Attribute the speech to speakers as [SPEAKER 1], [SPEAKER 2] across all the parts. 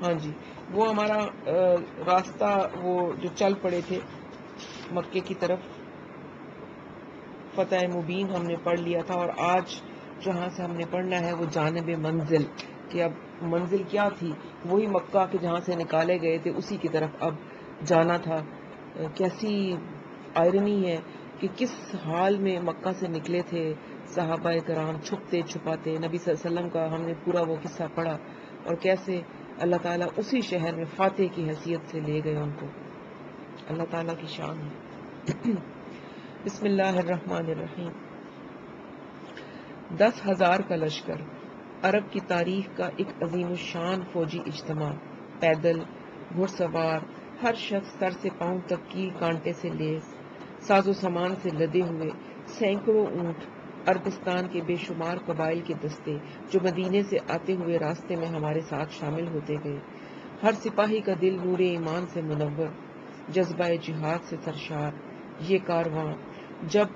[SPEAKER 1] ہاں جی، وہ ہمارا راستہ وہ جو چل پڑے تھے مکے کی طرف، فتح مبین ہم نے پڑھ لیا تھا، اور آج جہاں سے ہم نے پڑھنا ہے وہ جانب منزل، کہ اب منزل کیا تھی؟ وہی مکہ کے جہاں سے نکالے گئے تھے اسی کی طرف اب جانا تھا۔ کیسی آئرنی ہے کہ کس حال میں مکہ سے نکلے تھے صحابہ کرام، چھپتے چھپاتے، نبی صلی اللہ علیہ وسلم کا ہم نے پورا وہ قصہ پڑھا، اور کیسے اللہ تعالیٰ اسی شہر میں فاتح کی حیثیت سے لے گئے ان کو۔ اللہ تعالیٰ کی شان ہے۔ بسم اللہ الرحمن الرحیم۔ 10,000 کا لشکر، عرب کی تاریخ کا ایک عظیم الشان فوجی اجتماع، پیدل، گھڑ سوار، ہر شخص سر سے پاؤں تک کیل کانٹے سے لیس، ساز و سامان سے لدے ہوئے، سینکڑوں اونٹ، عربستان کے بے شمار قبائل کے دستے جو مدینے سے آتے ہوئے راستے میں ہمارے ساتھ شامل ہوتے گئے، ہر سپاہی کا دل نور ایمان سے منور، جذبہ جہاد سے سرشار۔ یہ کارواں جب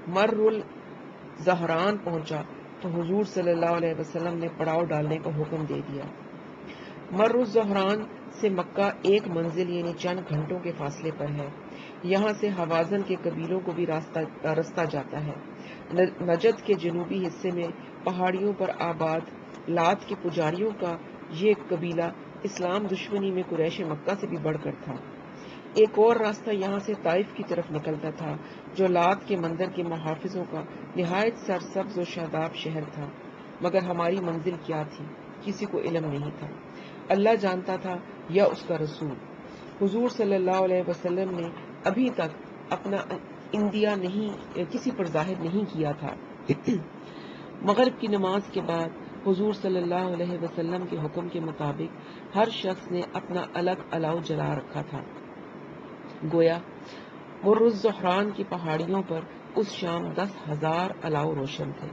[SPEAKER 1] مر الزہران پہنچا تو حضور صلی اللہ علیہ وسلم نے پڑاؤ ڈالنے کا حکم دے دیا۔ مر الزہران سے مکہ ایک منزل یعنی چند گھنٹوں کے فاصلے پر ہے۔ یہاں سے حوازن کے قبیلوں کو بھی رستہ جاتا ہے۔ نجد کے جنوبی حصے میں پہاڑیوں پر آباد لات کے پجاریوں کا یہ قبیلہ اسلام دشمنی میں قریش مکہ سے بھی بڑھ کر تھا۔ ایک اور راستہ یہاں سے طائف کی طرف نکلتا تھا جو لات کے مندر کے محافظوں کا نہایت سرسبز و شاداب شہر تھا، مگر ہماری منزل کیا تھی کسی کو علم نہیں تھا۔ اللہ جانتا تھا یا اس کا رسول۔ حضور صلی اللہ علیہ وسلم نے ابھی تک اپنا اندیہ کسی پر ظاہر نہیں کیا تھا۔ مغرب کی نماز کے بعد حضور صلی اللہ علیہ وسلم کے حکم کے مطابق ہر شخص نے اپنا الگ الاؤ جلا رکھا تھا۔ گویا مر الزہران کی پہاڑیوں پر اس شام 10,000 الاؤ روشن تھے۔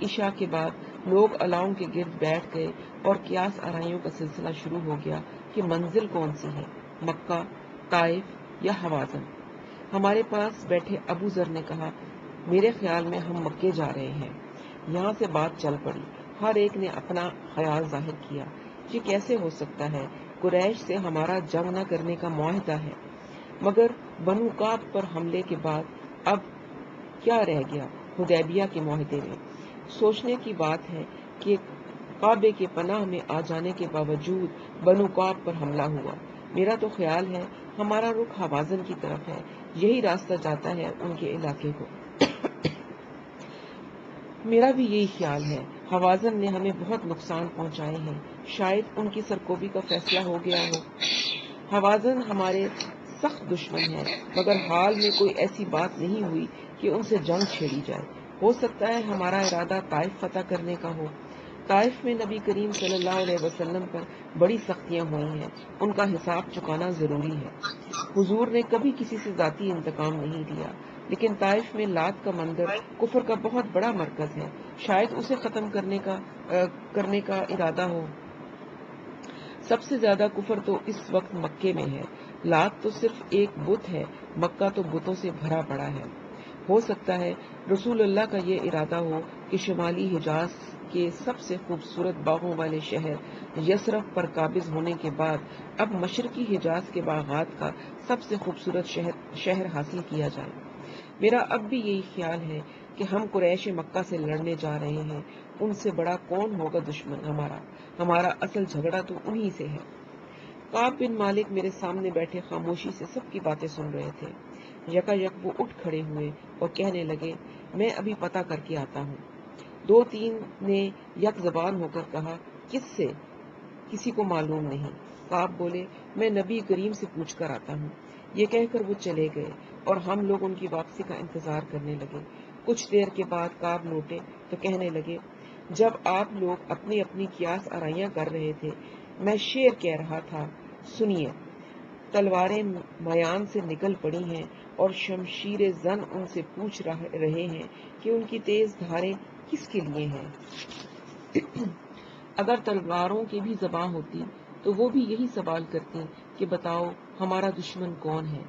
[SPEAKER 1] عشاء کے بعد لوگ الاؤں کے گرد بیٹھ گئے اور قیاس آرائیوں کا سلسلہ شروع ہو گیا کہ منزل کون سی ہے، مکہ، طائف یا حوازن۔ ہمارے پاس بیٹھے ابو ذر نے کہا، میرے خیال میں ہم مکے جا رہے ہیں۔ یہاں سے بات چل پڑی، ہر ایک نے اپنا خیال ظاہر کیا۔ یہ کیسے ہو سکتا ہے؟ قریش سے ہمارا جنگ نہ کرنے کا معاہدہ ہے، مگر بنو کعب پر حملے کے بعد اب کیا رہ گیا حدیبیہ کے معاہدے میں؟ سوچنے کی بات ہے کہ کعبے کے پناہ میں آ جانے کے باوجود بنو کعب پر حملہ ہوا۔ میرا تو خیال ہے ہمارا رخ حوازن کی طرف ہے، یہی راستہ جاتا ہے ان کے علاقے کو۔ میرا بھی یہی خیال ہے۔ حوازن نے ہمیں بہت نقصان پہنچائے ہیں، شاید ان کی سرکوبی کا فیصلہ ہو گیا ہو۔ حوازن ہمارے سخت دشمن ہے، مگر حال میں کوئی ایسی بات نہیں ہوئی کہ ان سے جنگ چھیڑی جائے۔ ہو سکتا ہے ہمارا ارادہ طائف فتح کرنے کا ہو۔ طائف میں نبی کریم صلی اللہ علیہ وسلم پر بڑی سختیاں ہوئی ہیں، ان کا حساب چکانا ضروری ہے۔ حضور نے کبھی کسی سے ذاتی انتقام نہیں لیا، لیکن طائف میں لات کا مندر کفر کا بہت بڑا مرکز ہے، شاید اسے ختم کرنے کا ارادہ ہو۔ سب سے زیادہ کفر تو اس وقت مکے میں ہے۔ لات تو صرف ایک بت ہے، مکہ تو بتوں سے بھرا پڑا ہے۔ ہو سکتا ہے رسول اللہ کا یہ ارادہ ہو کہ شمالی حجاز کے سب سے خوبصورت باغوں والے شہر یثرب پر قابض ہونے کے بعد اب مشرقی حجاز کے باغات کا سب سے خوبصورت شہر حاصل کیا جائے۔ میرا اب بھی یہی خیال ہے کہ ہم قریش مکہ سے لڑنے جا رہے ہیں، ان سے بڑا کون ہوگا دشمن ہمارا اصل جھگڑا تو انہی سے ہے۔ کعب بن مالک میرے سامنے بیٹھے خاموشی سے سب کی باتیں سن رہے تھے۔ یکا یک وہ اٹھ کھڑے ہوئے اور کہنے لگے، میں ابھی پتہ کر کے آتا ہوں۔ دو تین نے یک زبان ہو کر کہا، کس سے؟ کسی کو معلوم نہیں۔ کعب بولے، میں نبی کریم سے پوچھ کر آتا ہوں۔ یہ کہہ کر وہ چلے گئے اور ہم لوگ ان کی واپسی کا انتظار کرنے لگے۔ کچھ دیر کے بعد کعب لوٹے تو کہنے لگے، جب آپ لوگ اپنی اپنی قیاس آرائیاں کر رہے تھے، میں شعر کہہ رہا تھا، سنیے۔ تلواریں میان سے نکل پڑی ہیں اور شمشیر زن ان سے پوچھ رہے ہیں کہ ان کی تیز دھاریں کس کے لیے ہیں؟ اگر تلواروں کی بھی زبان ہوتی تو وہ بھی یہی سوال کرتی کہ بتاؤ ہمارا دشمن کون ہے۔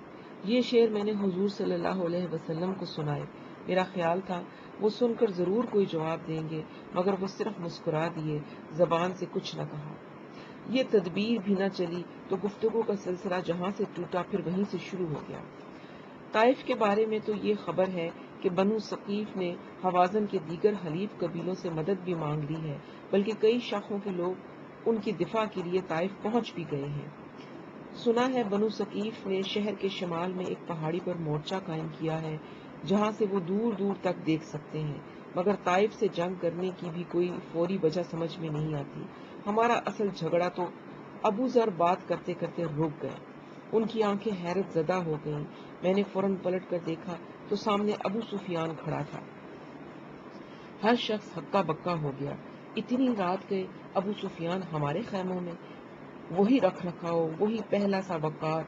[SPEAKER 1] یہ شعر میں نے حضور صلی اللہ علیہ وسلم کو سنائے۔ میرا خیال تھا وہ سن کر ضرور کوئی جواب دیں گے، مگر وہ صرف مسکرا دیے، زبان سے کچھ نہ کہا۔ یہ تدبیر بھی نہ چلی تو گفتگو کا سلسلہ جہاں سے ٹوٹا پھر وہیں سے شروع ہو گیا۔ طائف کے بارے میں تو یہ خبر ہے کہ بنو ثقیف نے حوازن کے دیگر حلیف قبیلوں سے مدد بھی مانگ لی ہے، بلکہ کئی شاخوں کے لوگ ان کی دفاع کے لیے طائف پہنچ بھی گئے ہیں۔ سنا ہے بنو ثقیف نے شہر کے شمال میں ایک پہاڑی پر مورچہ قائم کیا ہے جہاں سے وہ دور دور تک دیکھ سکتے ہیں، مگر طائف سے جنگ کرنے کی بھی کوئی فوری وجہ سمجھ میں نہیں آتی۔ ہمارا اصل جھگڑا تو ابو ذر بات کرتے کرتے رک گئے، ان کی آنکھیں حیرت زدہ ہو گئیں۔ میں نے فوراً پلٹ کر دیکھا تو سامنے ابو سفیان کھڑا تھا۔ ہر شخص ہکا بکا ہو گیا۔ اتنی رات گئے ابو سفیان ہمارے خیموں میں، وہی رکھ رکھاؤ، وہی پہلا سا وقار۔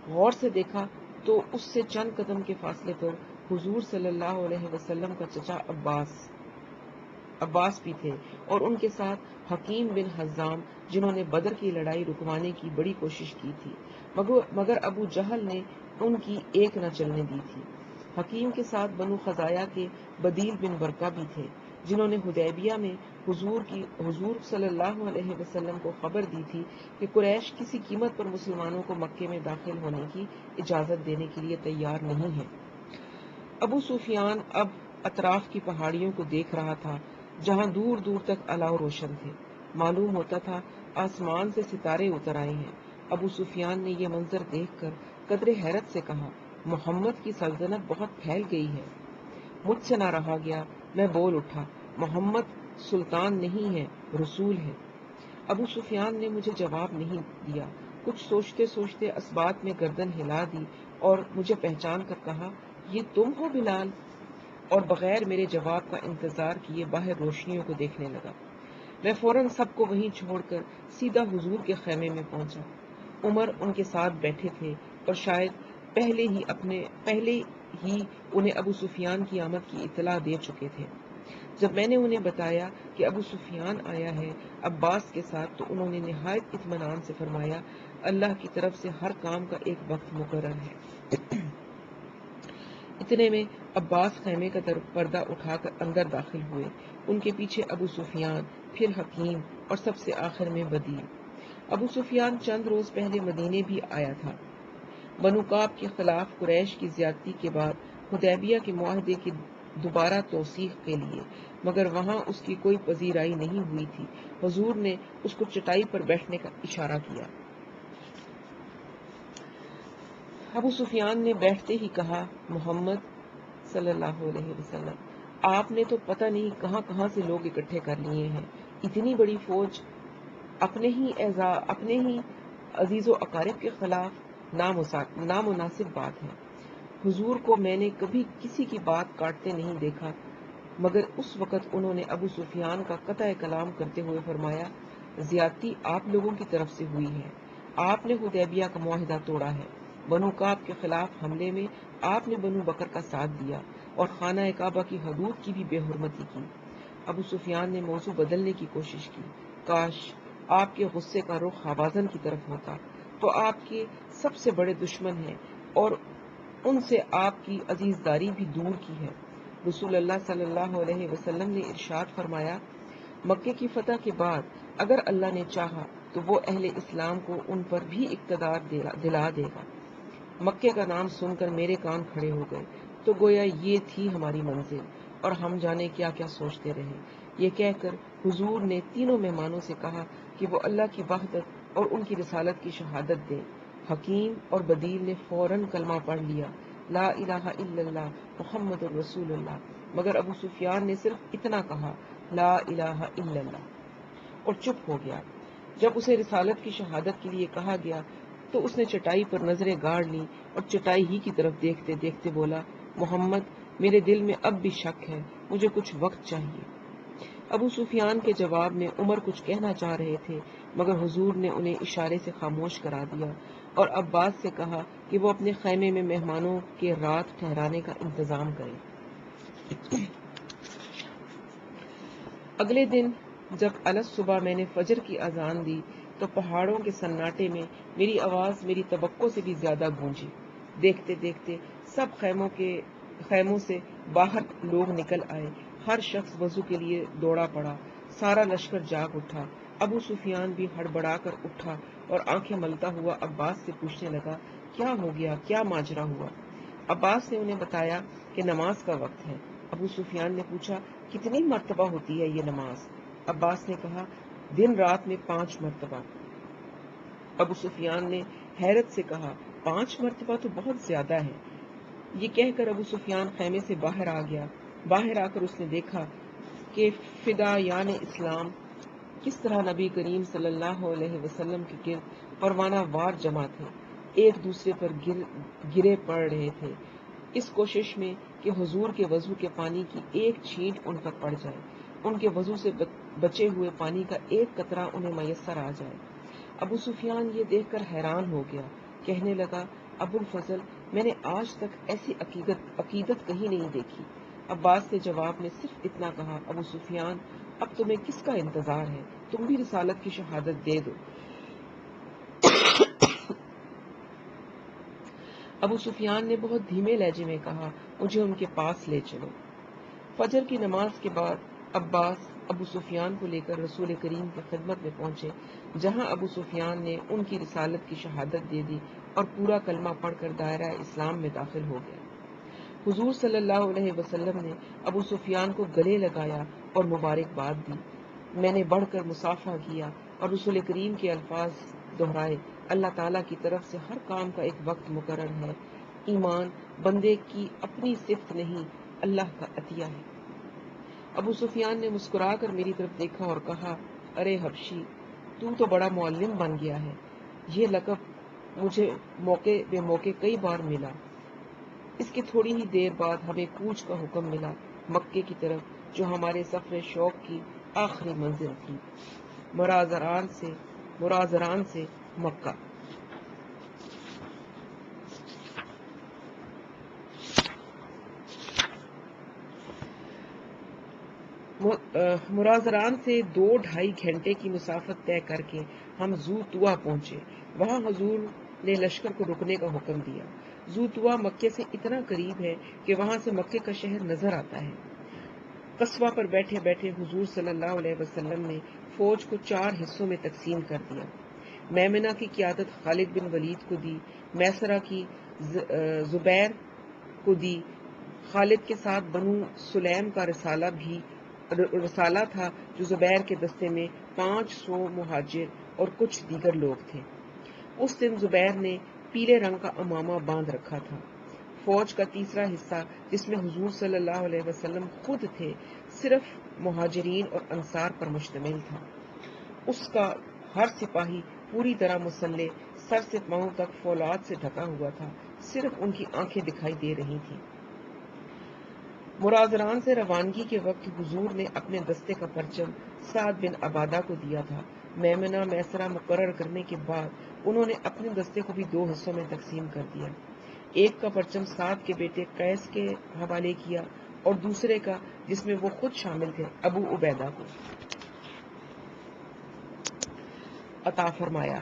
[SPEAKER 1] غور سے دیکھا تو اس سے چند قدم کے فاصلے پر حضور صلی اللہ علیہ وسلم کا چچا عباس بھی تھے، اور ان کے ساتھ حکیم بن حزام، جنہوں نے بدر کی لڑائی رکوانے کی بڑی کوشش کی تھی، مگر ابو جہل نے ان کی ایک نہ چلنے دی تھی۔ حکیم کے ساتھ بنو خزاعہ کے بدیل بن برقہ بھی تھے، جنہوں نے حدیبیہ میں حضور صلی اللہ علیہ وسلم کو خبر دی تھی کہ قریش کسی قیمت پر مسلمانوں کو مکے میں داخل ہونے کی اجازت دینے کے لیے تیار نہیں ہے۔ ابو سفیان اب اطراف کی پہاڑیوں کو دیکھ رہا تھا جہاں دور دور تک الاؤ روشن تھے، معلوم ہوتا تھا آسمان سے ستارے اتر آئے ہیں۔ ابو سفیان نے یہ منظر دیکھ کر قدرے حیرت سے کہا، محمد کی سلطنت بہت پھیل گئی ہے۔ مجھ سے نہ رہا گیا، میں بول اٹھا، محمد سلطان نہیں ہے، رسول ہے۔ ابو سفیان نے مجھے جواب نہیں دیا، کچھ سوچتے سوچتے اسبات میں گردن ہلا دی اور مجھے پہچان کر کہا، یہ تم ہو بلال؟ اور بغیر میرے جواب کا انتظار کیے باہر روشنیوں کو دیکھنے لگا۔ میں فوراً سب کو وہیں چھوڑ کر سیدھا حضور کے خیمے میں پہنچا۔ عمر ان کے ساتھ بیٹھے تھے اور شاید پہلے ہی انہیں ابو سفیان کی آمد کی اطلاع دے چکے تھے۔ جب میں نے انہیں بتایا کہ ابو سفیان آیا ہے عباس کے ساتھ، تو انہوں نے نہایت اطمینان سے فرمایا، اللہ کی طرف سے ہر کام کا ایک وقت مقرر ہے۔ اتنے میں عباس خیمے کا پردہ اٹھا کر اندر داخل ہوئے، ان کے پیچھے ابو سفیان، پھر حکیم اور سب سے آخر میں بدیل۔ ابو سفیان چند روز پہلے مدینے بھی آیا تھا، بنو کعب کے خلاف قریش کی زیادتی کے بعد حدیبیہ کے معاہدے کی دوبارہ توثیق کے لیے، مگر وہاں اس کی کوئی پذیرائی نہیں ہوئی تھی۔ حضور نے اس کو چٹائی پر بیٹھنے کا اشارہ کیا۔ ابو سفیان نے بیٹھتے ہی کہا، محمد صلی اللہ علیہ وسلم، آپ نے تو پتہ نہیں کہاں کہاں سے لوگ اکٹھے کر لیے ہیں، اتنی بڑی فوج اپنے ہی عزیز و اقارب کے خلاف نامناسب بات ہے۔ حضور کو میں نے کبھی کسی کی بات کاٹتے نہیں دیکھا، مگر اس وقت انہوں نے ابو سفیان کا قطع کلام کرتے ہوئے فرمایا، زیادتی آپ لوگوں کی طرف سے ہوئی ہے، آپ نے حدیبیہ کا معاہدہ توڑا ہے، بنو کعب کے خلاف حملے میں آپ نے بنو بکر کا ساتھ دیا اور خانہ کعبہ کی حدود کی بھی بے حرمتی کی۔ ابو سفیان نے موضوع بدلنے کی کوشش کی، کاش آپ کے غصے کا رخ حوازن کی طرف ہوتا، تو آپ کے سب سے بڑے دشمن ہیں اور ان سے آپ کی عزیزداری بھی دور کی ہے۔ رسول اللہ صلی اللہ علیہ وسلم نے ارشاد فرمایا، مکے کی فتح کے بعد اگر اللہ نے چاہا تو وہ اہل اسلام کو ان پر بھی اقتدار دلا دے گا۔ مکے کا نام سن کر میرے کان کھڑے ہو گئے، تو گویا یہ تھی ہماری منزل، اور ہم جانے کیا کیا سوچتے رہے۔ یہ کہہ کر حضور نے تینوں مہمانوں سے کہا کہ وہ اللہ کی وحدت اور ان کی رسالت کی شہادت دیں۔ حکیم اور بدیل نے فوراً کلمہ پڑھ لیا، لا الہ الا اللہ محمد الرسول اللہ، مگر ابو سفیان نے صرف اتنا کہا، لا الہ الا اللہ، اور چپ ہو گیا۔ جب اسے رسالت کی شہادت کے لیے کہا گیا تو اس نے چٹائی پر نظریں گاڑ لیں اور چٹائی ہی کی طرف دیکھتے دیکھتے بولا، محمد میرے دل میں اب بھی شک ہے، مجھے کچھ وقت چاہیے۔ ابو سفیان کے جواب میں عمر کچھ کہنا چاہ رہے تھے، مگر حضور نے انہیں اشارے سے خاموش کرا دیا اور عباس سے کہا کہ وہ اپنے خیمے میں مہمانوں کے رات ٹھہرانے کا انتظام کرے۔ اگلے دن جب الصبح میں نے فجر کی اذان دی تو پہاڑوں کے سناٹے میں میری آواز میری توقع سے بھی زیادہ گونجی۔ دیکھتے دیکھتے سب خیموں کے خیموں سے باہر لوگ نکل آئے، ہر شخص وضو کے لیے دوڑا پڑا، سارا لشکر جاگ اٹھا۔ ابو سفیان بھی ہڑبڑا کر اٹھا اور آنکھیں ملتا ہوا عباس سے پوچھنے لگا، کیا ہو گیا، کیا ماجرا ہوا؟ عباس نے انہیں بتایا کہ نماز کا وقت ہے۔ ابو سفیان نے پوچھا، کتنی مرتبہ ہوتی ہے یہ نماز؟ عباس نے کہا، دن رات میں 5 مرتبہ۔ ابو سفیان نے حیرت سے کہا، 5 مرتبہ تو بہت زیادہ ہے۔ یہ کہہ کر ابو سفیان خیمے سے باہر آ گیا۔ باہر آ کر اس نے دیکھا کہ فدایان اسلام کس طرح نبی کریم صلی اللہ علیہ وسلم کے گرد پروانہ وار جمع تھے، ایک دوسرے پر گرے پڑ رہے تھے، اس کوشش میں کہ حضور کے وضو کے پانی کی ایک چھینٹ ان پر پڑ جائے، ان کے وضو سے بچے ہوئے پانی کا ایک قطرہ انہیں میسر آ جائے۔ ابو سفیان یہ دیکھ کر حیران ہو گیا، کہنے لگا، ابو الفضل، میں نے آج تک ایسی عقیدت کہیں نہیں دیکھی۔ عباس نے جواب میں صرف اتنا کہا، ابو سفیان، اب تمہیں کس کا انتظار ہے، تم بھی رسالت کی شہادت دے دو۔ ابو سفیان نے بہت دھیمے لہجے میں کہا، مجھے ان کے پاس لے چلو۔ فجر کی نماز کے بعد عباس ابو سفیان کو لے کر رسول کریم کی خدمت میں پہنچے، جہاں ابو سفیان نے ان کی رسالت کی شہادت دے دی اور پورا کلمہ پڑھ کر دائرہ اسلام میں داخل ہو گیا۔ حضور صلی اللہ علیہ وسلم نے ابو سفیان کو گلے لگایا اور مبارکباد دی۔ میں نے بڑھ کر مصافحہ کیا اور رسول کریم کے الفاظ دہرائے، اللہ تعالیٰ کی طرف سے ہر کام کا ایک وقت مقرر ہے، ایمان بندے کی اپنی صفت نہیں، اللہ کا عطیہ ہے۔ ابو سفیان نے مسکرا کر میری طرف دیکھا اور کہا، ارے حبشی، تو بڑا معلم بن گیا ہے، یہ لقب مجھے موقع بے موقع کئی بار ملا۔ اس کے تھوڑی ہی دیر بعد ہمیں کوچ کا حکم ملا مکے کی طرف، جو ہمارے سفر شوق کی آخری منزل تھی، مرازران سے مکہ۔ مرازران سے 2-2.5 گھنٹے کی مسافت طے کر کے ہم زو طوا پہنچے۔ وہاں حضور نے لشکر کو رکنے کا حکم دیا۔ زو طوا مکے سے اتنا قریب ہے کہ وہاں سے مکے کا شہر نظر آتا ہے۔ قصبہ پر بیٹھے بیٹھے حضور صلی اللہ علیہ وسلم نے فوج کو 4 حصوں میں تقسیم کر دیا۔ میمنہ کی قیادت خالد بن ولید کو دی، میسرہ کی زبیر کو دی۔ خالد کے ساتھ بنو سلیم کا رسالہ تھا، جو زبیر کے دستے میں 500 مہاجر اور کچھ دیگر لوگ تھے۔ اس دن زبیر نے پیلے رنگ کا امامہ باندھ رکھا تھا۔ فوج کا تیسرا حصہ، جس میں حضور صلی اللہ علیہ وسلم خود تھے، صرف مہاجرین اور انصار پر مشتمل تھا۔ اس کا ہر سپاہی پوری طرح مسلح، سر سے پاؤں تک فولاد سے ڈھکا ہوا تھا، صرف ان کی آنکھیں دکھائی دے رہی تھیں۔ مرازران سے روانگی کے وقت حضور نے اپنے دستے کا پرچم سعد بن عبادہ کو دیا تھا۔ میمنہ میسرہ مقرر کرنے کے بعد انہوں نے اپنے دستے کو بھی 2 حصوں میں تقسیم کر دیا۔ ایک کا پرچم سعد کے بیٹے قیس کے حوالے کیا اور دوسرے کا، جس میں وہ خود شامل تھے، ابو عبیدہ کو عطا فرمایا۔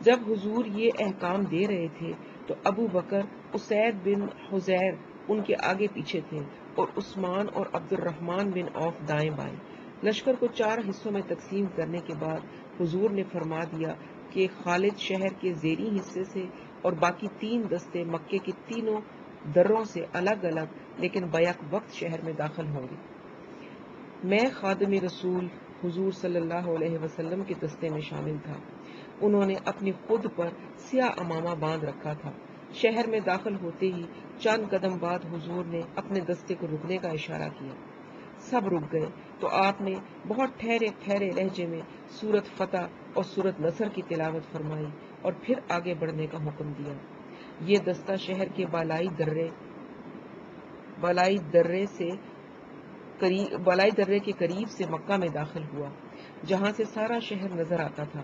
[SPEAKER 1] جب حضور یہ احکام دے رہے تھے تو ابو بکر، اسید بن حضیر ان کے آگے پیچھے تھے اور عثمان اور عبد الرحمن بن عوف دائیں بائیں۔ لشکر کو 4 حصوں میں تقسیم کرنے کے بعد حضور نے فرما دیا کہ خالد شہر کے زیریں حصے سے اور باقی 3 دستے مکے کے تینوں دروں سے الگ الگ لیکن بیک وقت شہر میں داخل ہوں گے۔ میں خادم رسول حضور صلی اللہ علیہ وسلم کے دستے میں شامل تھا۔ انہوں نے اپنی خود پر سیاہ امامہ باندھ رکھا تھا۔ شہر میں داخل ہوتے ہی چند قدم بعد حضور نے اپنے دستے کو رکنے کا اشارہ کیا۔ سب رک گئے تو آپ نے بہت ٹھہرے لہجے میں سورت فتح اور سورت نصر کی تلاوت فرمائی اور پھر آگے بڑھنے کا حکم دیا۔ یہ دستہ شہر کے بالائی درے کے قریب سے مکہ میں داخل ہوا، جہاں سے سارا شہر نظر آتا تھا۔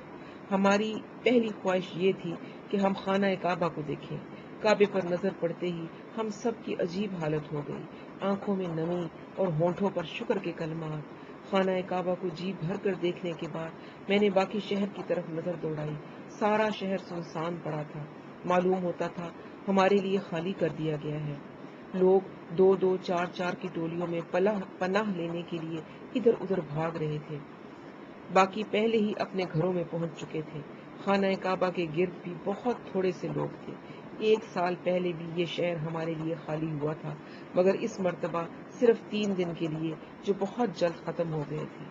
[SPEAKER 1] ہماری پہلی خواہش یہ تھی کہ ہم خانہ کعبہ کو دیکھیں۔ کعبے پر نظر پڑتے ہی ہم سب کی عجیب حالت ہو گئی، آنکھوں میں نمی اور ہونٹوں پر شکر کے کلمات۔ خانہ کعبہ کو جی بھر کر دیکھنے کے بعد میں نے باقی شہر کی طرف نظر دوڑائی۔ سارا شہر سنسان پڑا تھا، معلوم ہوتا تھا ہمارے لیے خالی کر دیا گیا ہے۔ لوگ دو دو چار چار کی ٹولیوں میں پناہ لینے کے لیے ادھر ادھر بھاگ رہے تھے۔ باقی پہلے ہی اپنے گھروں میں پہنچ چکے تھے۔ خانہ کعبہ کے گرد بھی بہت تھوڑے سے لوگ تھے۔ 1 سال پہلے بھی یہ شہر ہمارے لیے خالی ہوا تھا، مگر اس مرتبہ صرف 3 دن کے لیے، جو بہت جلد ختم ہو گئے تھے۔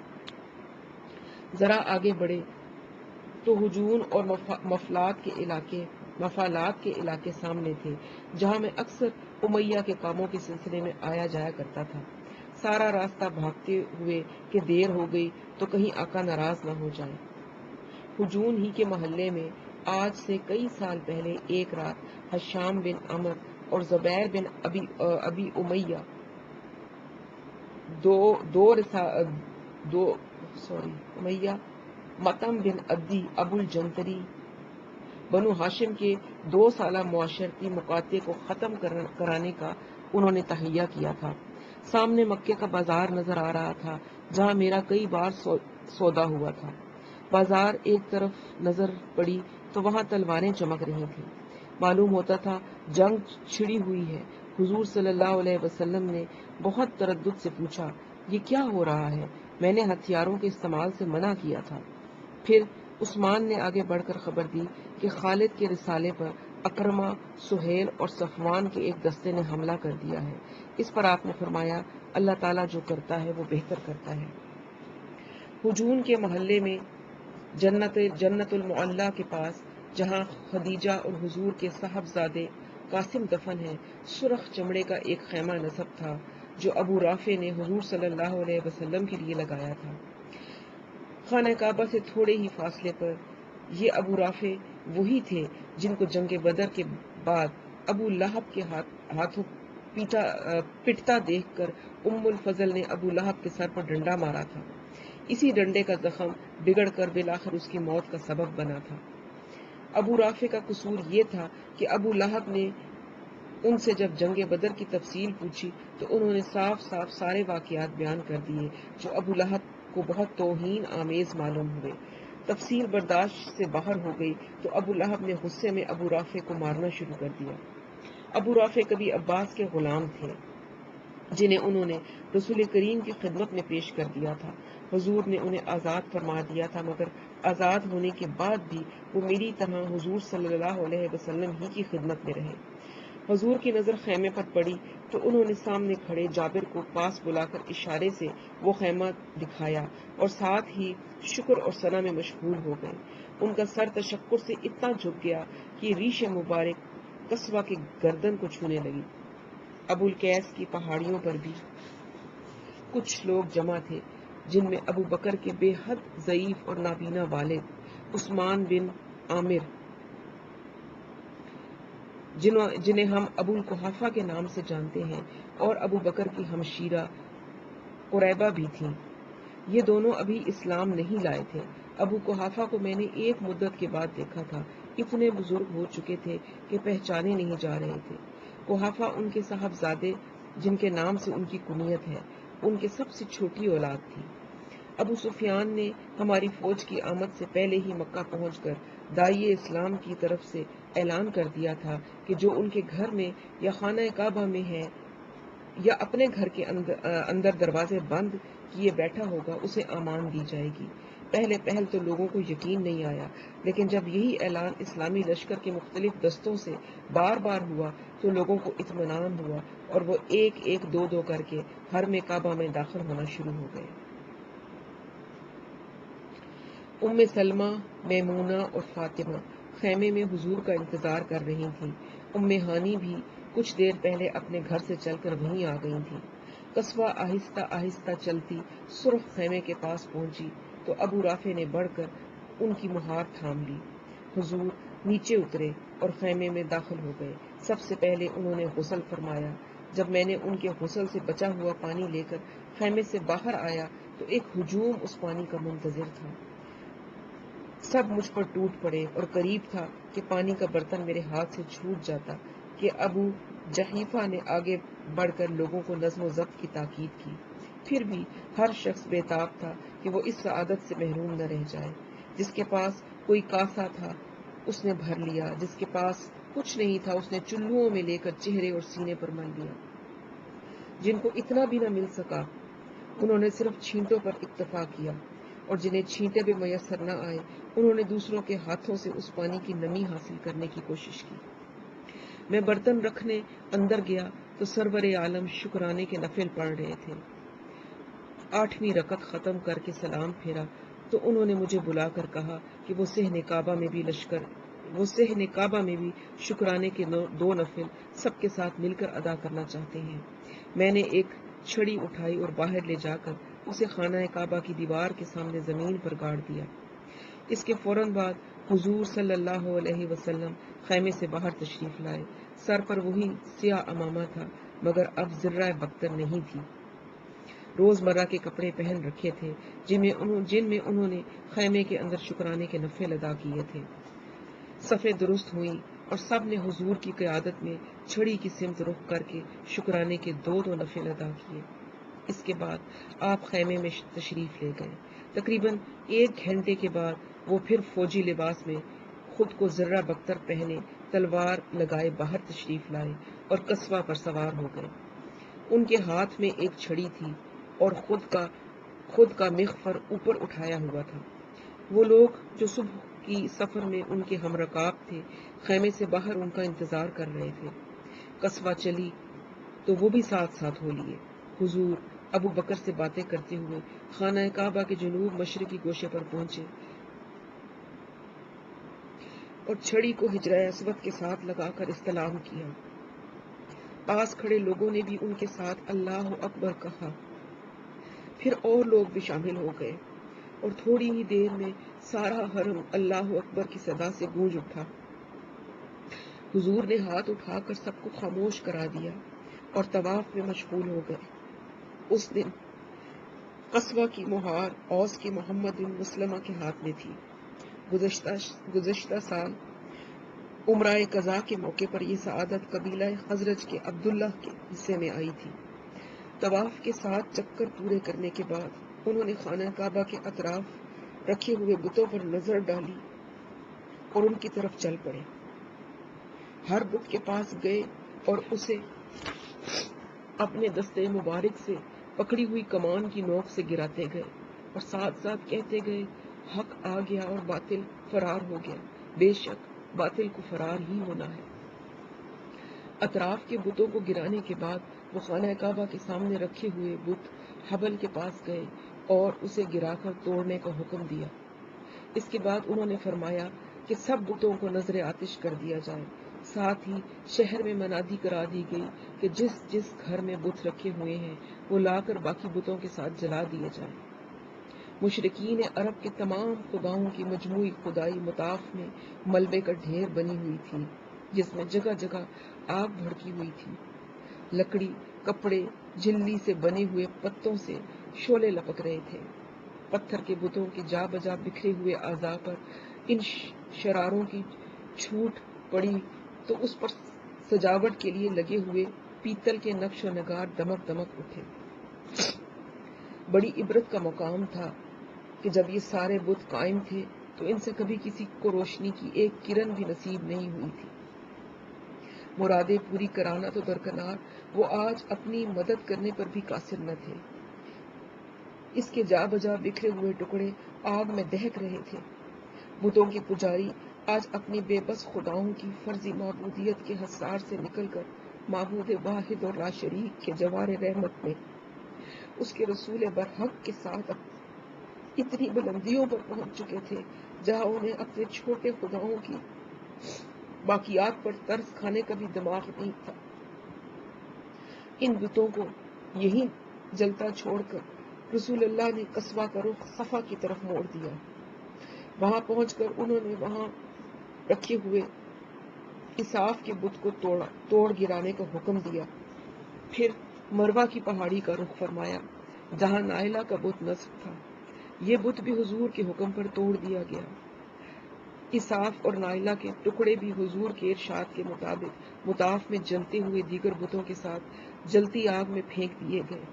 [SPEAKER 1] ذرا آگے بڑھے تو ہجون اور مفالات کے علاقے سامنے تھے، جہاں میں اکثر امیہ کے کاموں کے سلسلے میں آیا جایا کرتا تھا۔ سارا راستہ بھاگتے ہوئے کہ دیر ہو گئی تو کہیں آقا ناراض نہ ہو جائیں۔ ہجون ہی کے محلے میں آج سے کئی سال پہلے ایک رات ہشام بن عمر اور زبیر بن ابی امیہ مطم بن عدی ابو الجنتری بنو ہاشم کے 2 سالہ معاشرتی مقاطعے کو ختم کرانے کا انہوں نے تہیہ کیا تھا۔ سامنے مکے کا بازار نظر آ رہا تھا، جہاں میرا کئی بار سودا ہوا تھا۔ بازار ایک طرف نظر پڑی تو وہاں تلواریں چمک رہی تھیں۔ معلوم ہوتا تھا جنگ چھڑی ہوئی ہے۔ حضور صلی اللہ علیہ وسلم نے بہت تردد سے پوچھا، یہ کیا ہو رہا ہے؟ میں نے ہتھیاروں کے استعمال سے منع کیا تھا۔ پھر عثمان نے آگے بڑھ کر خبر دی کہ خالد کے رسالے پر اکرمہ، سہیل اور صفوان کے ایک دستے نے حملہ کر دیا ہے۔ اس پر آپ نے فرمایا، اللہ تعالیٰ جو کرتا ہے وہ بہتر کرتا ہے۔ ہجون کے محلے میں جنت المعلا کے پاس، جہاں خدیجہ اور حضور کے صاحبزادے قاسم دفن ہیں، سرخ چمڑے کا ایک خیمہ نصب تھا جو ابو رافع نے حضور صلی اللہ علیہ وسلم کے لیے لگایا تھا۔ خانہ کعبہ سے تھوڑے ہی فاصلے پر یہ ابو رافع وہی تھے جن کو جنگ بدر کے بعد ابو لہب کے ہاتھوں پٹتا دیکھ کر ام الفضل نے ابو لہب کے سر پر ڈنڈا مارا تھا۔ اسی ڈنڈے کا زخم بگڑ کر بالآخر اس کی موت کا سبب بنا تھا۔ ابو رافع کا قصور یہ تھا کہ ابو لہب نے ان سے جب جنگ بدر کی تفصیل پوچھی تو انہوں نے صاف صاف سارے واقعات بیان کر دیے، جو ابو لہب کو بہت توہین آمیز معلوم ہوئے۔ تفصیل برداشت سے باہر ہو گئی تو ابو لہب نے غصے میں ابو رافع کو مارنا شروع کر دیا۔ ابو رافع کبھی عباس کے غلام تھے، جنہیں انہوں نے رسول کریم کی خدمت میں پیش کر دیا تھا۔ حضور نے انہیں آزاد فرما دیا تھا، مگر آزاد ہونے کے بعد بھی وہ میری طرح حضور صلی اللہ علیہ وسلم ہی کی خدمت میں رہے۔ حضور کی نظر خیمے پر پڑی تو انہوں نے سامنے کھڑے جابر کو پاس بلا کر اشارے سے وہ خیمہ دکھایا اور ساتھ ہی شکر اور ثنا میں مشغول ہو گئے۔ ان کا سر تشکر سے اتنا جھک گیا کہ ریش مبارک قصبہ کی گردن کو چھونے لگی۔ ابو القیس کی پہاڑیوں پر بھی کچھ لوگ جمع تھے، جن میں ابو بکر کے بے حد ضعیف اور نابینا والد عثمان بن عامر، جنہیں ہم ابو القحافہ کے نام سے جانتے ہیں، اور ابو بکر کی ہمشیرہ قریبہ بھی تھیں۔ یہ دونوں ابھی اسلام نہیں لائے تھے۔ ابو قحافہ کو میں نے ایک مدت کے بعد دیکھا تھا، اتنے بزرگ ہو چکے تھے کہ پہچانے نہیں جا رہے تھے۔ قحافہ ان کے صاحبزادے، جن کے نام سے ان کی کنیت ہے، ان کے سب سے چھوٹی اولاد تھی۔ ابو سفیان نے ہماری فوج کی آمد سے پہلے ہی مکہ پہنچ کر داعی اسلام کی طرف سے اعلان کر دیا تھا کہ جو ان کے گھر میں یا خانہ کعبہ میں ہے یا اپنے گھر کے اندر دروازے بند کیے بیٹھا ہوگا، اسے امان دی جائے گی۔ پہل تو لوگوں کو یقین نہیں آیا، لیکن جب یہی اعلان اسلامی لشکر کے مختلف دستوں سے بار بار ہوا تو لوگوں کو اطمینان ہوا اور وہ ایک ایک دو دو کر کے حرم کعبہ میں داخل ہونا شروع ہو گئے۔ ام سلمہ، میمونہ اور فاطمہ خیمے میں حضور کا انتظار کر رہی تھیں۔ ام ہانی بھی کچھ دیر پہلے اپنے گھر سے چل کر وہیں آ گئی تھیں۔ قصبہ آہستہ آہستہ چلتی سرخ خیمے کے پاس پہنچی تو ابو رافع نے بڑھ کر ان کی مہار تھام لی۔ حضور نیچے اترے اور خیمے میں داخل ہو گئے۔ سب سے پہلے انہوں نے غسل فرمایا۔ جب میں نے ان کے غسل سے بچا ہوا پانی لے کر خیمے سے باہر آیا تو ایک ہجوم اس پانی کا منتظر تھا۔ سب مجھ پر ٹوٹ پڑے اور قریب تھا کہ پانی کا برتن میرے ہاتھ سے چھوٹ جاتا کہ ابو جحیفہ نے آگے بڑھ کر لوگوں کو نظم و ضبط کی تاکید کی۔ پھر بھی ہر شخص بے تاب تھا کہ وہ اس سعادت سے محروم نہ رہ جائے۔ جس کے پاس کوئی کاسا تھا اس نے بھر لیا، جس کے پاس کچھ نہیں تھا اس نے چلوؤں میں لے کر چہرے اور سینے پر مل لیا۔ جن کو اتنا بھی نہ مل سکا انہوں نے صرف چھینٹوں پر اکتفا کیا، اور جنہیں چھینٹے بھی میسر نہ آئے انہوں نے دوسروں کے ہاتھوں سے اس پانی کی نمی حاصل کرنے کی کوشش کی۔ میں برتن رکھنے اندر گیا تو سرور عالم شکرانے کے نفل پڑھ رہے تھے۔ 8ویں رکعت ختم کر کے سلام پھیرا تو انہوں نے مجھے بلا کر کہا کہ وہ صحن کعبہ میں بھی شکرانے کے 2 نفل سب کے ساتھ مل کر ادا کرنا چاہتے ہیں۔ میں نے ایک چھڑی اٹھائی اور باہر لے جا کر اسے خانہ کعبہ کی دیوار کے سامنے زمین پر گاڑ دیا۔ اس کے فوراً بعد حضور صلی اللہ علیہ وسلم خیمے سے باہر تشریف لائے۔ سر پر وہی سیاہ عمامہ تھا مگر اب ذرہ بختر نہیں تھی۔ روزمرہ کے کپڑے پہن رکھے تھے جن میں انہوں نے خیمے کے اندر شکرانے کے نفل ادا کیے تھے۔ صفیں درست ہوئیں اور سب نے حضور کی قیادت میں چھڑی کی سمت رخ کر کے شکرانے کے 2 نفل ادا کیے۔ اس کے بعد آپ خیمے میں تشریف لے گئے۔ تقریباً 1 گھنٹے کے بعد وہ پھر فوجی لباس میں خود کو ذرہ بختر پہنے تلوار لگائے باہر تشریف لائے اور قصبہ پر سوار ہو گئے۔ ان کے ہاتھ میں ایک چھڑی تھی اور خود کا مغفر اوپر اٹھایا ہوا تھا۔ وہ لوگ جو صبح کی سفر میں ان کے ہم رکاب تھے خیمے سے باہر ان کا انتظار کر رہے تھے۔ قصبہ چلی تو وہ بھی ساتھ ساتھ ہو لیے۔ حضور ابو بکر سے باتیں کرتے ہوئے خانہ کعبہ کے جنوب مشرقی گوشے پر پہنچے اور چھڑی کو حجرہ اسود کے ساتھ لگا کر استلام کیا۔ پاس کھڑے لوگوں نے بھی ان کے ساتھ اللہ اکبر کہا۔ پھر اور لوگ بھی شامل ہو گئے اور تھوڑی ہی دیر میں سارا حرم اللہ اکبر کی صدا سے گونج اٹھا۔ حضور نے ہاتھ اٹھا کر سب کو خاموش کرا دیا اور طواف میں مشغول ہو گئے۔ اس دن قصبہ کی مہار اوس کے محمد بن مسلمہ کے ہاتھ میں تھی۔ گزشتہ سال عمرہ قضا کے موقع پر یہ سعادت قبیلہ خزرج کے عبداللہ کے حصے میں آئی تھی۔ طواف کے 7 چکر پورے کرنے کے بعد انہوں نے خانہ کعبہ کے اطراف رکھے ہوئے بتوں پر نظر ڈالی اور ان کی طرف چل پڑے۔ ہر بت کے پاس گئے اور اسے اپنے دستے مبارک سے پکڑی ہوئی کمان کی نوک سے گراتے گئے اور ساتھ ساتھ کہتے گئے، حق آ گیا اور باطل فرار ہو گیا، بے شک باطل کو فرار ہی ہونا ہے۔ اطراف کے بتوں کو گرانے کے بعد وہ خانہ کعبہ کے سامنے رکھے ہوئے بت حبل کے پاس گئے اور اسے گرا کر توڑنے کا حکم دیا۔ اس کے بعد انہوں نے فرمایا کہ سب بتوں کو نظر آتش کر دیا جائے۔ ساتھ ہی شہر میں منادی کرا دی گئی کہ جس جس گھر میں بت رکھے ہوئے ہیں وہ لا کر باقی بتوں کے ساتھ جلا دیے جائیں۔ مشرکین عرب کے تمام خداؤں کی مجموعی خدائی مطاف میں ملبے کا ڈھیر بنی ہوئی تھی جس میں جگہ جگہ آگ بھڑکی ہوئی تھی۔ لکڑی، کپڑے، جھلی سے بنے ہوئے پتوں سے شعلے لپک رہے تھے۔ پتھر کے بتوں کے جا بجا بکھرے ہوئے اعضاء پر ان شراروں کی چھوٹ پڑی تو اس پر سجاوٹ کے لیے لگے ہوئے پیتل کے نقش و نگار دمک دمک اٹھے۔ بڑی عبرت کا مقام تھا کہ جب یہ سارے بت قائم تھے تو ان سے کبھی کسی کو روشنی کی ایک کرن بھی نصیب نہیں ہوئی تھی۔ مرادیں پوری کرانا تو درکنار، وہ آج اپنی مدد کرنے پر بھی قاصر نہ تھے۔ اس کے جا بجا بکھرے ہوئے ٹکڑے آگ میں دہک رہے تھے۔ بتوں کے پجاری آج اپنی بے بس خداؤں کی فرضی معبودیت کے حصار سے نکل کر معبود واحد اور لا شریک کے جوار رحمت میں اس کے رسول برحق کے ساتھ اتنی بلندیوں پر پہنچ چکے تھے جہاں انہیں اپنے چھوٹے خداؤں کی باقیات پر ترس کھانے کا بھی دماغ نہیں تھا۔ ان بتوں کو یہیں جلتا چھوڑ کر رسول اللہ نے قصبہ کا رخ صفا کی طرف موڑ دیا۔ وہاں پہنچ کر انہوں نے وہاں رکھے ہوئے اساف کے بت کو توڑ گرانے کا حکم دیا۔ پھر مروہ کی پہاڑی کا رخ فرمایا جہاں نائلہ کا بت نصب تھا۔ یہ بت بھی حضور کے حکم پر توڑ دیا گیا۔ اساف اور نائلہ کے ٹکڑے بھی حضور کے ارشاد کے مطابق مطاف میں جلتے ہوئے دیگر بتوں کے ساتھ جلتی آگ میں پھینک دیے گئے۔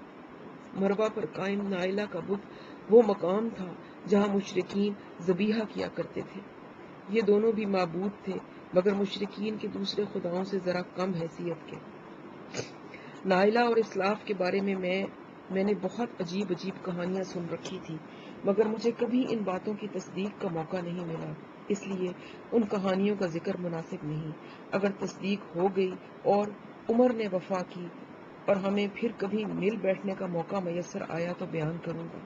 [SPEAKER 1] مروہ پر قائم نائلہ کا بت وہ مقام تھا جہاں مشرکین ذبیحہ کیا کرتے تھے۔ یہ دونوں بھی معبود تھے مگر مشرکین کے دوسرے خداؤں سے ذرا کم حیثیت کے۔ نائلہ اور اسلاف کے بارے میں میں نے بہت عجیب کہانیاں سن رکھی تھی، مگر مجھے کبھی ان باتوں کی تصدیق کا موقع نہیں ملا، اس لیے ان کہانیوں کا ذکر مناسب نہیں۔ اگر تصدیق ہو گئی اور عمر نے وفا کی اور ہمیں پھر کبھی مل بیٹھنے کا موقع میسر آیا تو بیان کروں گا۔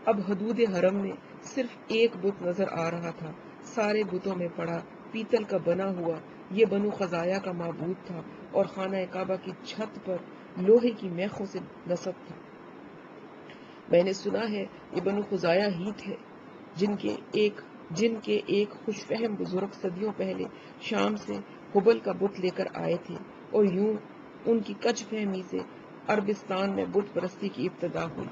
[SPEAKER 1] اب حدود حرم میں صرف ایک بت نظر آ رہا تھا، سارے بتوں میں پڑا پیتل کا بنا ہوا یہ بنو خزایا کا معبود تھا اور خانہ کعبہ کی چھت پر لوہے کی میخوں سے نصب تھا۔ میں نے سنا ہے یہ بنو خزایا ہی تھے جن کے ایک خوش فہم بزرگ صدیوں پہلے شام سے حبل کا بت لے کر آئے تھے، اور یوں ان کی کچ فہمی سے عربستان میں بت پرستی کی ابتدا ہوئی۔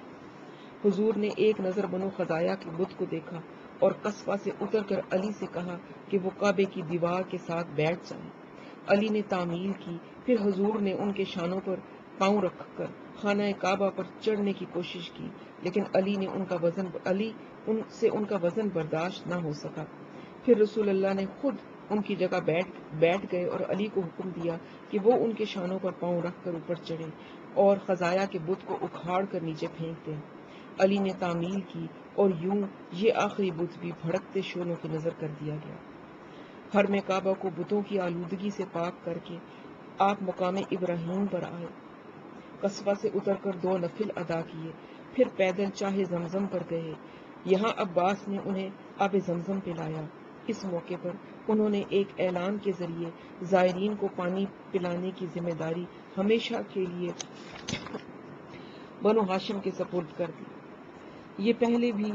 [SPEAKER 1] حضور نے ایک نظر بنو خزایا کے بت کو دیکھا اور قصبہ سے اتر کر علی سے کہا کہ وہ کعبے کی دیوار کے ساتھ بیٹھ جائیں۔ علی نے تعمیل کی، پھر حضور نے ان کے شانوں پر پاؤں رکھ کر خانہ کعبہ پر چڑھنے کی کوشش کی، لیکن علی سے ان کا وزن برداشت نہ ہو سکا۔ پھر رسول اللہ نے خود ان کی جگہ بیٹھ گئے اور علی کو حکم دیا کہ وہ ان کے شانوں پر پاؤں رکھ کر اوپر چڑھے اور خزایا کے بت کو اکھاڑ کر نیچے پھینک دیں۔ علی نے تعمیل کی اور یوں یہ آخری بت بھی بھڑکتے شعلوں کی نظر کر دیا گیا۔ حرم کعبہ کو بتوں کی آلودگی سے پاک کر کے آپ مقام ابراہیم پر آئے، قصبہ سے اتر کر 2 نفل ادا کیے، پھر پیدل چاہے زمزم پر گئے۔ یہاں عباس نے انہیں آب زمزم پلایا۔ اس موقع پر انہوں نے ایک اعلان کے ذریعے زائرین کو پانی پلانے کی ذمہ داری ہمیشہ کے لیے بنو ہاشم کے سپرد کر دی۔ یہ پہلے بھی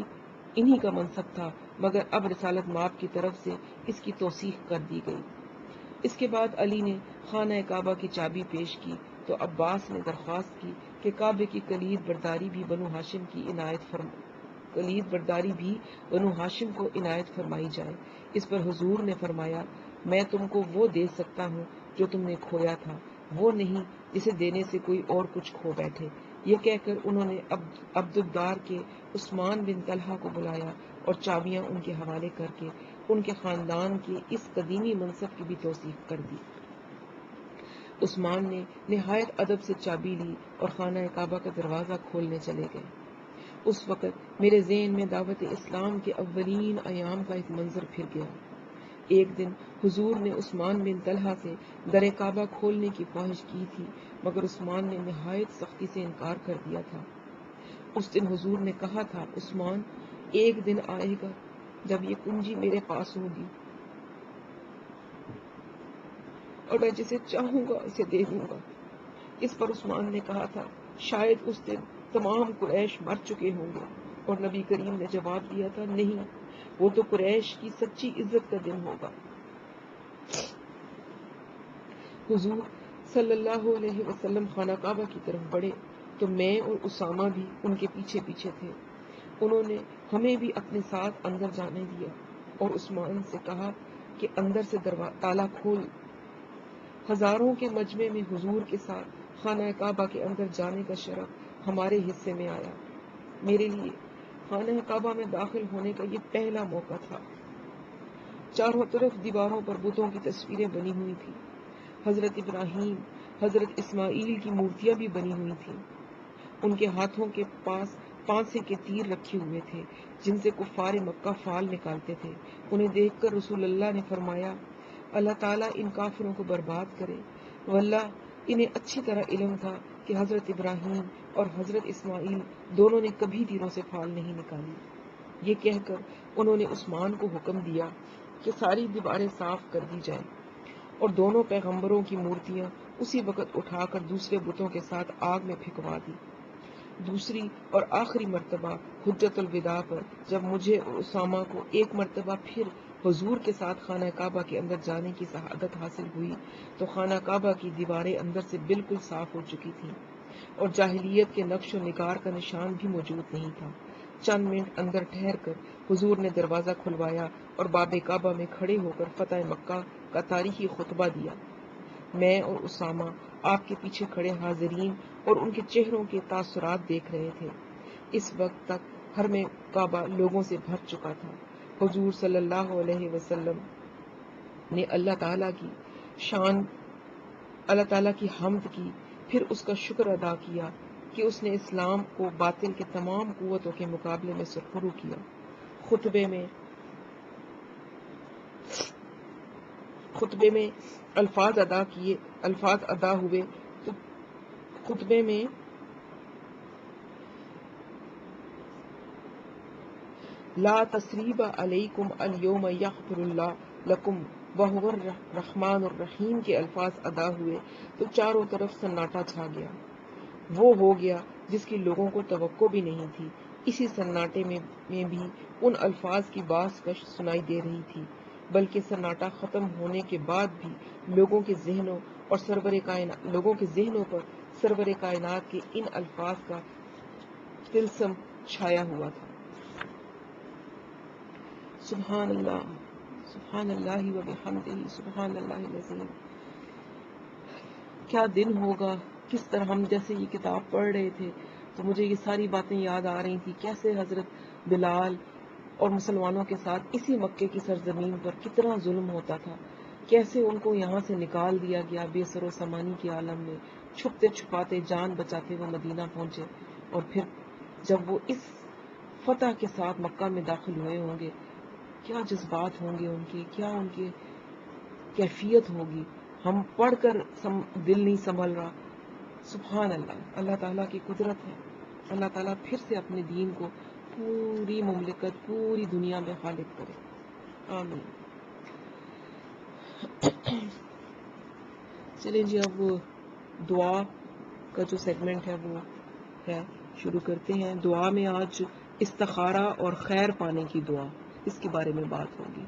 [SPEAKER 1] انہی کا منصب تھا، مگر اب رسالت مآب کی طرف سے اس کی توثیق کر دی گئی۔ اس کے بعد علی نے خانہ کعبہ کی چابی پیش کی تو عباس نے درخواست کی کہ کعبے کی کلید برداری بھی بنو ہاشم کو عنایت فرمائی جائے۔ اس پر حضور نے فرمایا، میں تم کو وہ دے سکتا ہوں جو تم نے کھویا تھا، وہ نہیں جسے دینے سے کوئی اور کچھ کھو بیٹھے۔ یہ کہہ کر انہوں نے عبدالدار کے عثمان بن طلحہ کو بلایا اور چابیاں ان کے حوالے کر کے ان کے خاندان کے اس قدیمی منصب کی بھی توثیق کر دی۔ عثمان نے نہایت ادب سے چابی لی اور خانہ کعبہ کا دروازہ کھولنے چلے گئے۔ اس وقت میرے ذہن میں دعوت اسلام کے اولین ایام کا ایک منظر پھر گیا۔ ایک دن حضور نے عثمان بن طلحہ سے در کعبہ کھولنے کی خواہش کی تھی، مگر عثمان نے نہایت سختی سے انکار کر دیا تھا۔ اس دن حضور نے کہا تھا، عثمان، ایک دن آئے گا جب یہ کنجی میرے پاس ہوگی اور میں جسے چاہوں گا اسے دے دوں گا۔ اس پر عثمان نے کہا تھا، شاید اس دن تمام قریش مر چکے ہوں گے، اور نبی کریم نے جواب دیا تھا، نہیں، وہ تو قریش کی سچی عزت کا دن ہوگا۔ حضور صلی اللہ علیہ وسلم خانہ کعبہ کی طرف بڑھے تو میں اور اسامہ بھی ان کے پیچھے پیچھے تھے۔ انہوں نے ہمیں بھی اپنے ساتھ اندر جانے دیا اور عثمان سے کہا کہ اندر سے تالا کھول۔ ہزاروں کے مجمع میں حضور کے ساتھ خانہ کعبہ کے اندر جانے کا شرف ہمارے حصے میں آیا۔ میرے لیے خانہ کعبہ میں داخل ہونے کا یہ پہلا موقع تھا۔ چاروں طرف دیواروں پر بتوں کی تصویریں بنی ہوئی تھیں۔ حضرت ابراہیم، حضرت اسماعیل کی مورتیاں بھی بنی ہوئی تھیں۔ ان کے ہاتھوں کے پاس پانسے کے تیر رکھے ہوئے تھے جن سے کفار مکہ فال نکالتے تھے۔ انہیں دیکھ کر رسول اللہ نے فرمایا، اللہ تعالیٰ ان کافروں کو برباد کرے۔ واللہ انہیں اچھی طرح علم تھا کہ حضرت ابراہیم اور حضرت اسماعیل دونوں نے کبھی تیروں سے فال نہیں نکالی۔ یہ کہہ کر انہوں نے عثمان کو حکم دیا کہ ساری دیواریں صاف کر دی جائیں اور دونوں پیغمبروں کی مورتیاں اسی وقت اٹھا کر دوسرے بتوں کے ساتھ آگ میں پھینکوا دی۔ دوسری اور آخری مرتبہ حجت الوداع پر جب مجھے اور اسامہ کو ایک مرتبہ پھر حضور کے ساتھ خانہ کعبہ کے اندر جانے کی سعادت حاصل ہوئی تو خانہ کعبہ کی دیواریں اندر سے بالکل صاف ہو چکی تھیں اور جاہلیت کے نقش و نگار کا نشان بھی موجود نہیں تھا۔ چند منٹ اندر ٹھہر کر حضور نے دروازہ کھلوایا اور باب کعبہ میں کھڑے ہو کر فتح مکہ کا تاریخی خطبہ دیا۔ میں اور اسامہ آپ کے پیچھے کھڑے حاضرین اور ان کے چہروں کے تاثرات دیکھ رہے تھے۔ اس وقت تک حرم کعبہ لوگوں سے بھر چکا تھا۔ حضور صلی اللہ علیہ وسلم نے اللہ تعالیٰ کی شان اللہ تعالیٰ کی حمد کی، پھر اس کا شکر ادا کیا کہ اس نے اسلام کو باطل کے تمام قوتوں کے مقابلے میں سرخرو کیا۔ خطبے میں الفاظ ادا ہوئے تو خطبے میں لا تثریب علیکم اليوم یغفر اللہ لکم وہو الرحمن الرحیم کے الفاظ ادا ہوئے تو چاروں طرف سناٹا چھا گیا۔ وہ ہو گیا جس کی لوگوں کو توقع بھی نہیں تھی۔ اسی سناٹے میں بھی ان الفاظ کی باز کش سنائی دے رہی تھی، بلکہ سناٹا ختم ہونے کے بعد بھی لوگوں کے ذہنوں پر سرور کائنات کے ان الفاظ کا طلسم چھایا ہوا تھا۔ سبحان اللہ و بحمدہ، سبحان اللہ العظیم۔ کیا دن ہوگا، کس طرح ہم جیسے یہ کتاب پڑھ رہے تھے تو مجھے یہ ساری باتیں یاد آ رہی تھی، کیسے حضرت بلال اور مسلمانوں کے ساتھ اسی مکے کی سرزمین پر کتنا ظلم ہوتا تھا، کیسے ان کو یہاں سے نکال دیا گیا بے سر و سامانی کے عالم میں، چھپتے چھپاتے جان بچاتے وہ مدینہ پہنچے، اور پھر جب وہ اس فتح کے ساتھ مکہ میں داخل ہوئے ہوں گے، کیا جذبات ہوں گے ان کے، کیا ان کی کیفیت ہوگی، ہم پڑھ کر دل نہیں سنبھل رہا۔ سبحان اللہ، اللہ تعالیٰ کی قدرت ہے، اللہ تعالیٰ پھر سے اپنے دین کو پوری مملکت، پوری دنیا میں غالب کرے، آمین۔ چلیں جی، اب دعا کا جو سیگمنٹ ہے وہ ہے، شروع کرتے ہیں۔ دعا میں آج استخارہ اور خیر پانے کی دعا، اس کے بارے میں بات ہوگی۔